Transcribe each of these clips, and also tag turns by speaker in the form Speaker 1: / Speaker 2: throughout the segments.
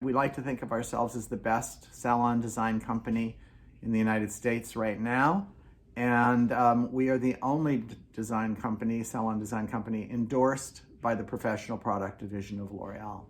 Speaker 1: We like to think of ourselves as the best salon design company in the United States right now. And we are the only salon design company endorsed by the Professional Product Division of L'Oreal.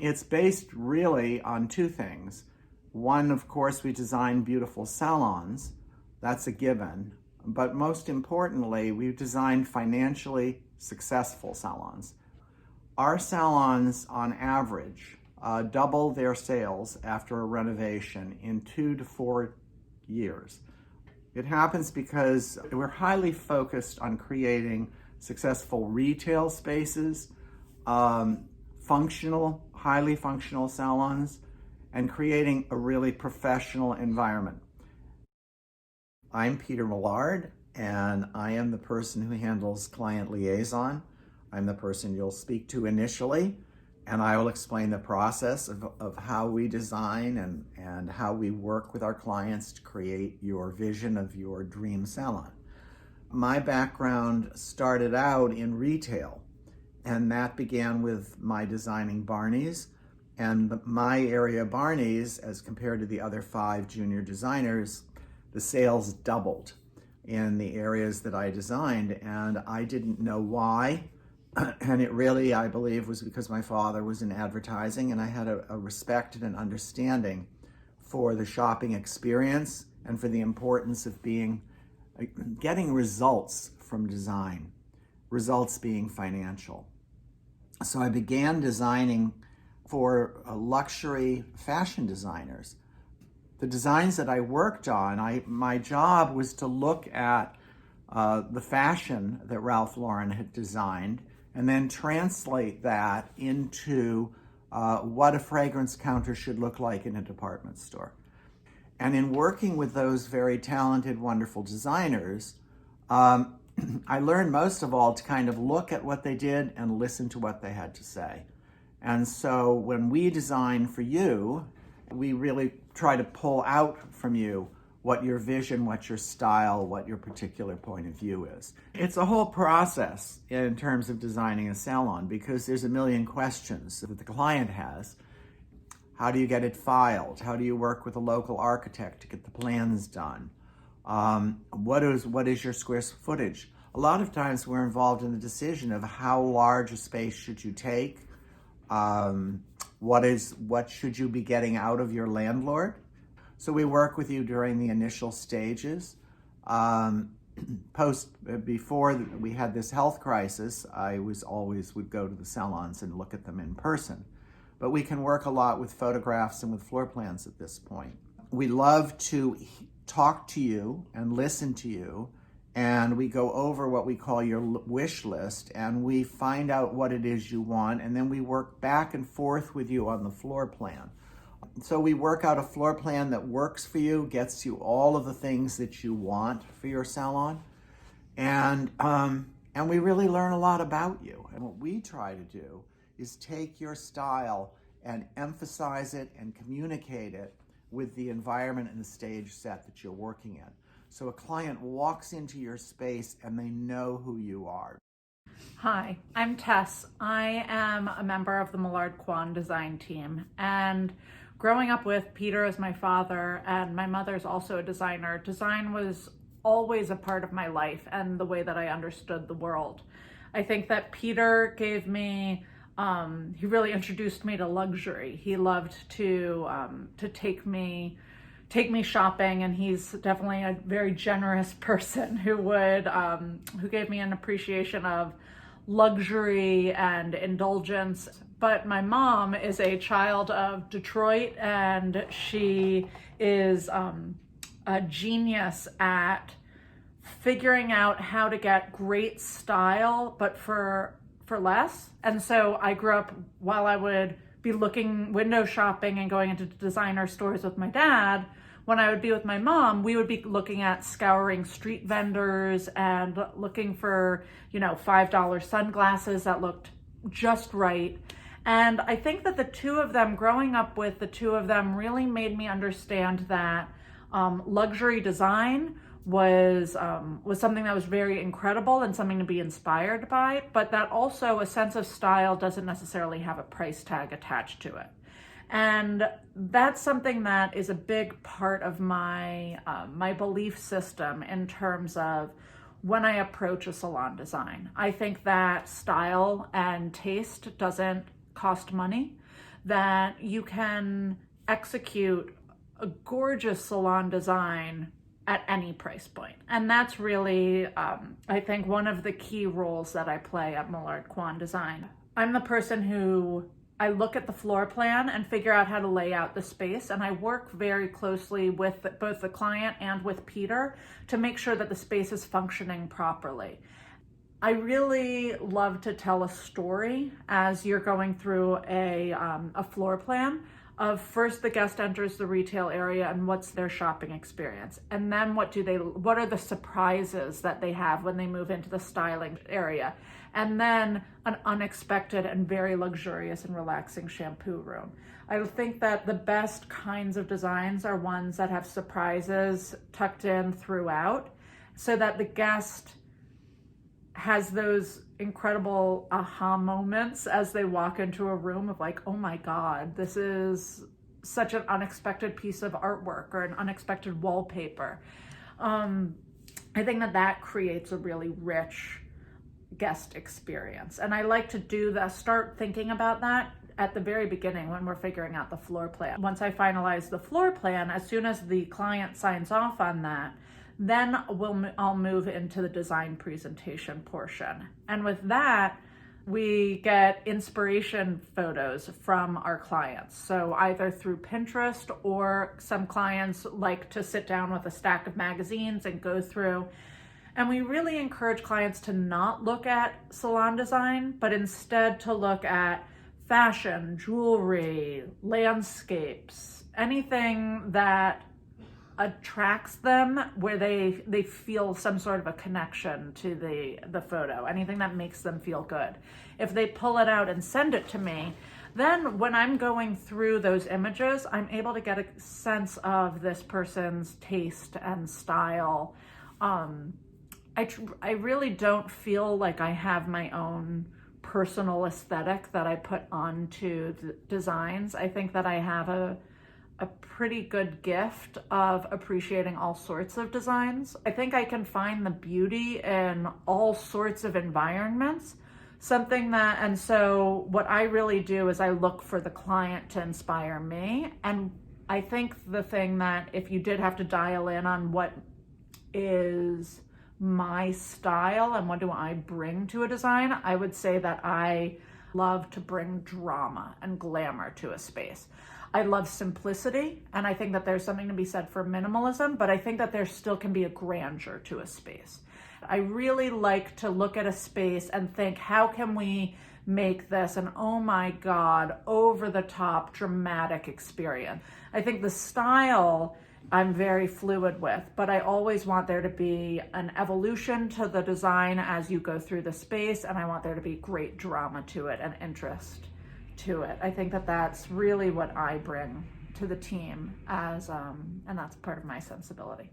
Speaker 1: It's based really on two things. One, of course, we design beautiful salons. That's a given. But most importantly, we've designed financially successful salons. Our salons, on average, double their sales after a renovation in 2 to 4 years. It happens because we're highly focused on creating successful retail spaces, highly functional salons, and creating a really professional environment. I'm Peter Millard, and I am the person who handles client liaison. I'm the person you'll speak to initially, and I will explain the process of how we design and how we work with our clients to create your vision of your dream salon. My background started out in retail, and that began with my designing Barney's. And my area Barney's, as compared to the other 5 junior designers, the sales doubled in the areas that I designed, and I didn't know why. And it really, I believe, was because my father was in advertising, and I had a respect and an understanding for the shopping experience and for the importance of getting results from design, results being financial. So I began designing for luxury fashion designers. The designs that I worked on, my job was to look at the fashion that Ralph Lauren had designed and then translate that into what a fragrance counter should look like in a department store. And in working with those very talented, wonderful designers, I learned most of all to kind of look at what they did and listen to what they had to say. And so when we design for you, we really try to pull out from you what your vision, what your style, what your particular point of view is. It's a whole process in terms of designing a salon because there's a million questions that the client has. How do you get it filed? How do you work with a local architect to get the plans done? What is your square footage? A lot of times we're involved in the decision of how large a space should you take? What should you be getting out of your landlord? So we work with you during the initial stages. Before we had this health crisis, I would go to the salons and look at them in person. But we can work a lot with photographs and with floor plans at this point. We love to talk to you and listen to you, and we go over what we call your wish list, and we find out what it is you want, and then we work back and forth with you on the floor plan. So we work out a floor plan that works for you, gets you all of the things that you want for your salon, and we really learn a lot about you. And what we try to do is take your style and emphasize it and communicate it with the environment and the stage set that you're working in. So a client walks into your space and they know who you are.
Speaker 2: Hi, I'm Tess. I am a member of the Millard Kwon design team, and growing up with Peter as my father and my mother's also a designer, design was always a part of my life and the way that I understood the world. I think that Peter gave me he really introduced me to luxury. He loved to take me shopping, and he's definitely a very generous person who gave me an appreciation of luxury and indulgence. But my mom is a child of Detroit, and she is a genius at figuring out how to get great style, but for less. And so I grew up, while I would be window shopping and going into designer stores with my dad, when I would be with my mom, we would be looking at scouring street vendors and looking for, $5 sunglasses that looked just right. And I think that the two of them, growing up with the two of them, really made me understand that luxury design was something that was very incredible and something to be inspired by, but that also a sense of style doesn't necessarily have a price tag attached to it. And that's something that is a big part of my my belief system in terms of when I approach a salon design. I think that style and taste doesn't cost money, that you can execute a gorgeous salon design at any price point. And that's really, I think, one of the key roles that I play at Millard Kwon Design. I'm the person who I look at the floor plan and figure out how to lay out the space, and I work very closely with both the client and with Peter to make sure that the space is functioning properly. I really love to tell a story as you're going through a floor plan of first the guest enters the retail area and what's their shopping experience, and then what are the surprises that they have when they move into the styling area, and then an unexpected and very luxurious and relaxing shampoo room. I think that the best kinds of designs are ones that have surprises tucked in throughout, so that the guest has those incredible aha moments as they walk into a room of like, oh my God, this is such an unexpected piece of artwork or an unexpected wallpaper. I think that creates a really rich guest experience. And I like to start thinking about that at the very beginning when we're figuring out the floor plan. Once I finalize the floor plan, as soon as the client signs off on that, then I'll move into the design presentation portion. And with that, we get inspiration photos from our clients. So either through Pinterest, or some clients like to sit down with a stack of magazines and go through. And we really encourage clients to not look at salon design, but instead to look at fashion, jewelry, landscapes, anything that attracts them where they feel some sort of a connection to the photo, anything that makes them feel good. If they pull it out and send it to me, then when I'm going through those images, I'm able to get a sense of this person's taste and style. I really don't feel like I have my own personal aesthetic that I put onto the designs. I think that I have a pretty good gift of appreciating all sorts of designs. I think I can find the beauty in all sorts of environments. And so what I really do is I look for the client to inspire me. And I think the thing that if you did have to dial in on what is my style and what do I bring to a design, I would say that I love to bring drama and glamour to a space. I love simplicity, and I think that there's something to be said for minimalism, but I think that there still can be a grandeur to a space. I really like to look at a space and think, how can we make this an, oh my God, over the top, dramatic experience? I think the style I'm very fluid with, but I always want there to be an evolution to the design as you go through the space, and I want there to be great drama to it and interest to it. I think that that's really what I bring to the team and that's part of my sensibility.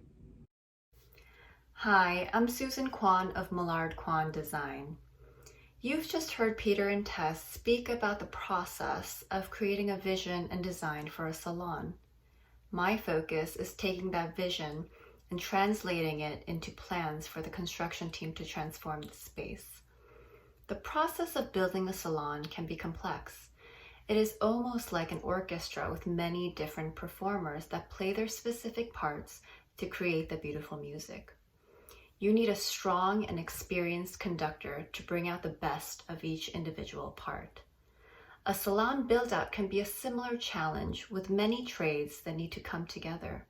Speaker 3: Hi, I'm Susan Kwon of Millard Kwon Design. You've just heard Peter and Tess speak about the process of creating a vision and design for a salon. My focus is taking that vision and translating it into plans for the construction team to transform the space. The process of building a salon can be complex. It is almost like an orchestra with many different performers that play their specific parts to create the beautiful music. You need a strong and experienced conductor to bring out the best of each individual part. A salon build-out can be a similar challenge with many trades that need to come together.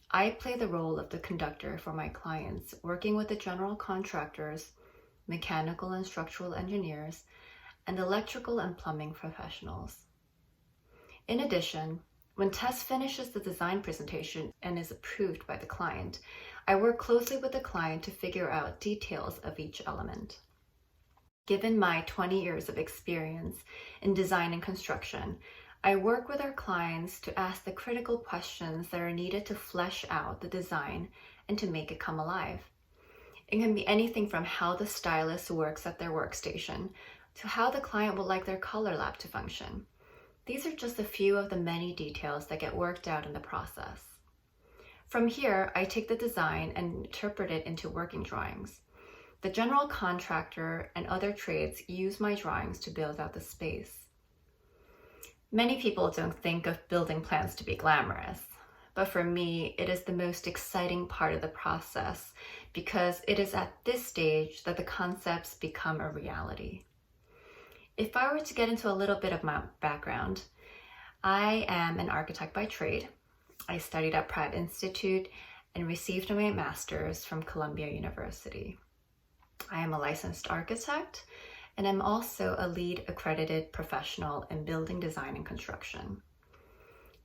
Speaker 3: I play the role of the conductor for my clients, working with the general contractors, mechanical and structural engineers, and electrical and plumbing professionals. In addition, when Tess finishes the design presentation and is approved by the client, I work closely with the client to figure out details of each element. Given my 20 years of experience in design and construction, I work with our clients to ask the critical questions that are needed to flesh out the design and to make it come alive. It can be anything from how the stylist works at their workstation to how the client would like their color lab to function. These are just a few of the many details that get worked out in the process. From here, I take the design and interpret it into working drawings. The general contractor and other trades use my drawings to build out the space. Many people don't think of building plans to be glamorous, but for me, it is the most exciting part of the process because it is at this stage that the concepts become a reality. If I were to get into a little bit of my background, I am an architect by trade. I studied at Pratt Institute and received my master's from Columbia University. I am a licensed architect, and I'm also a LEED accredited professional in building design and construction.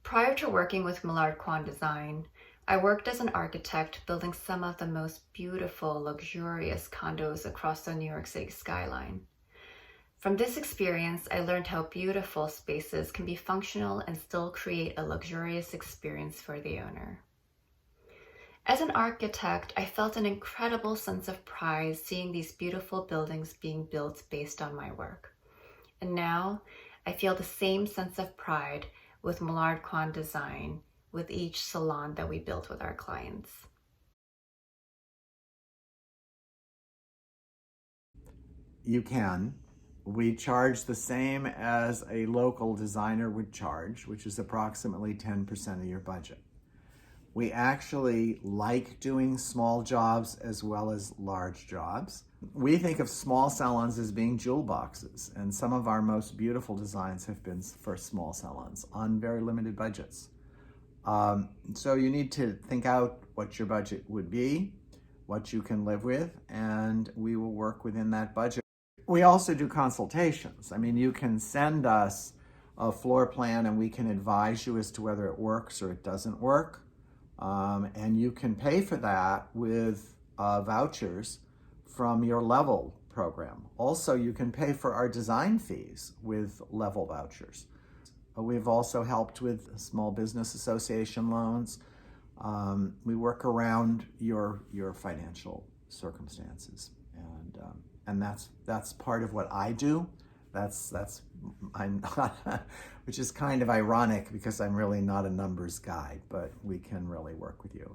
Speaker 3: Prior to working with Millard Kwon Design, I worked as an architect building some of the most beautiful, luxurious condos across the New York City skyline. From this experience, I learned how beautiful spaces can be functional and still create a luxurious experience for the owner. As an architect, I felt an incredible sense of pride seeing these beautiful buildings being built based on my work. And now, I feel the same sense of pride with Millard Kwon Design with each salon that we built with our clients.
Speaker 1: You can. We charge the same as a local designer would charge, which is approximately 10% of your budget. We actually like doing small jobs as well as large jobs. We think of small salons as being jewel boxes, and some of our most beautiful designs have been for small salons on very limited budgets. So you need to think out what your budget would be, what you can live with, and we will work within that budget. We also do consultations. I mean, you can send us a floor plan and we can advise you as to whether it works or it doesn't work. And you can pay for that with vouchers from your level program. Also, you can pay for our design fees with level vouchers. We've also helped with small business association loans. We work around your financial circumstances, and that's part of what I do. I'm not, which is kind of ironic because I'm really not a numbers guy, but we can really work with you.